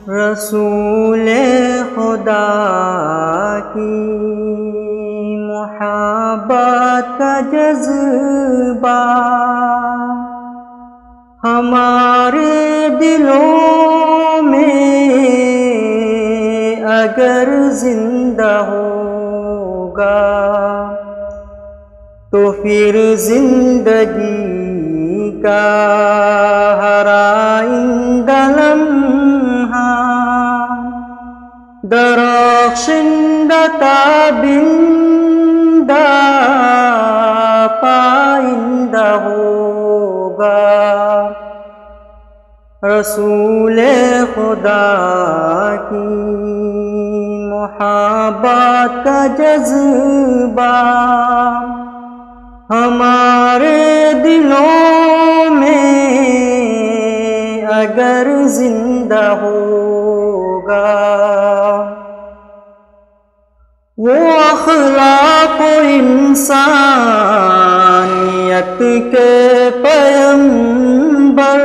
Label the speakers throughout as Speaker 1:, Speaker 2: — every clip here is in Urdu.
Speaker 1: رسول خدا کی محبت کا جذبہ ہمارے دلوں میں اگر زندہ ہوگا تو پھر زندگی کا ہر آئندہ لمحہ درخشندہ تابندہ پائندہ ہوگا۔ رسول خدا کی محبت کا جذبہ ہمارے دلوں میں اگر زندہ ہوگا، وہ اخلاق و انسانیت کے پیمبر،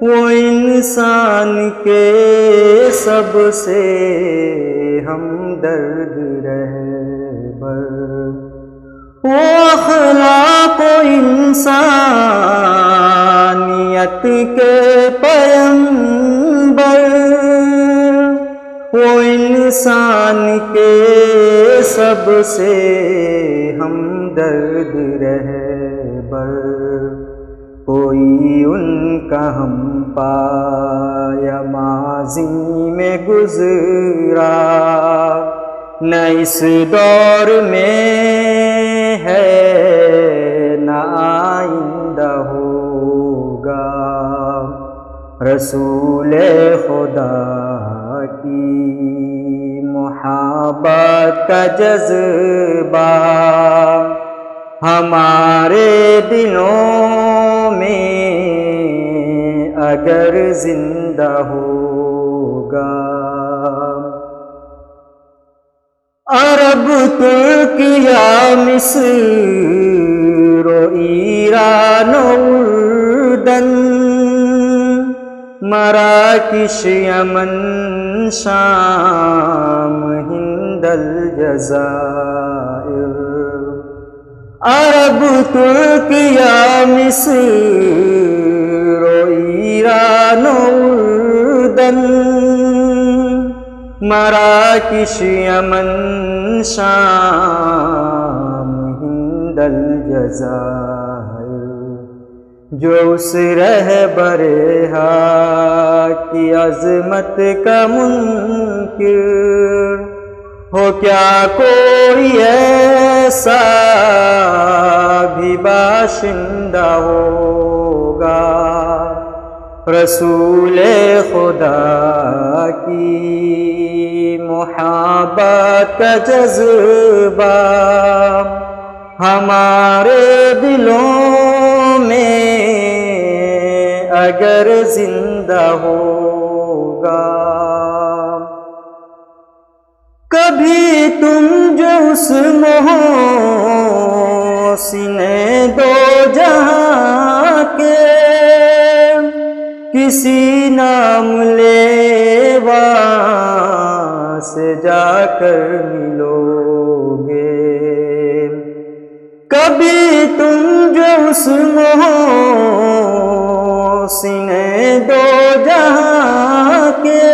Speaker 1: وہ انسان کے سب سے ہمدرد رہبر، وہ اخلاق و انسانیت کے پیمبر، وہ انسان کے سب سے ہمدرد رہبر، کوئی ان کا ہم پایا ماضی میں گزرا، نہ اس دور میں ہے نہ آئندہ ہوگا۔ رسول خدا کی محبت کا جذبہ ہمارے دلوں میں اگر زندہ ہوگا، عرب ترک یا مصر و ایران و اردن، مراکش یمن شام ہند الجزائر، عرب ترک یا مصر و ایران و اردن، مراکش یمن شام ہند الجزائر، جو اس رہبر حق کی عظمت کا منکر ہو، کیا کوئی ایسا بھی باشندہ ہوگا۔ رسول خدا کی محبت کا جذبہ ہمارے دلوں میں اگر زندہ ہوگا، کبھی تم جو اس محسن دو جہاں کے کسی نام لیوا سے جا کر ملو گے، کبھی تم جو اس محسن دو جہاں کے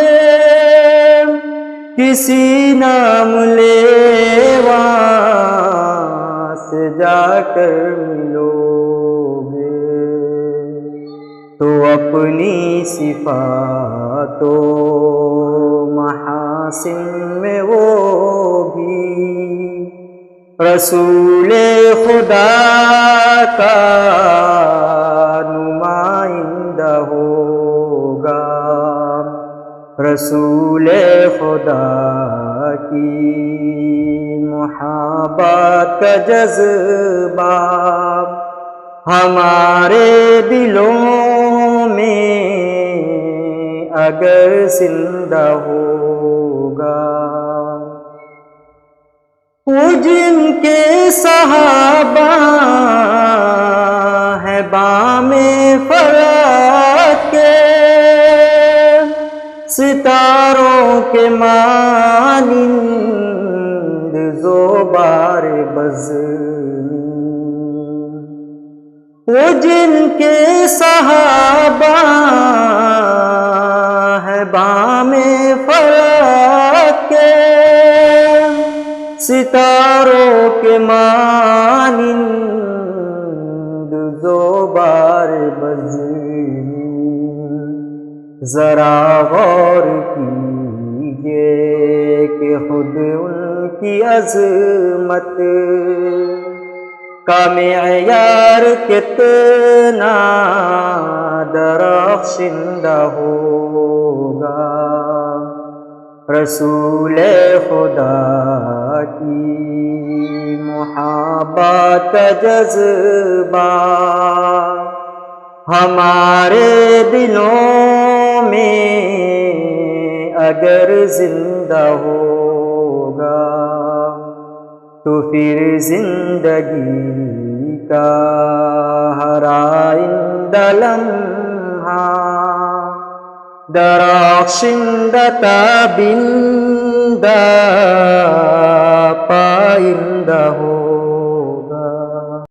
Speaker 1: کسی نام لیوا سے جا کر ملو گے، تو اپنی صفات و محاسن میں وہ بھی رسول خدا کا نمائندہ ہوگا۔ رسول خدا کی محبت کا جذبہ ہمارے دلوں میں اگر زندہ ہوگا، وہ جن کے صحابہ ہیں بام فلک کے ستاروں کے مانند زوبار بزمی، وہ جن کے صحابہ ہے بام فلک کے ستاروں کے مانند زوبار بزمی، ذرا غور کیجئے کہ خود ان کی عظمت کا معیار کتنا درخشندہ ہوگا۔ رسول خدا کی محبت کا جذبہ ہمارے دلوں میں اگر زندہ ہوگا تو پھر زندگی کا ہر آئندہ لمحہ درخشندہ تابندہ پائندہ ہو۔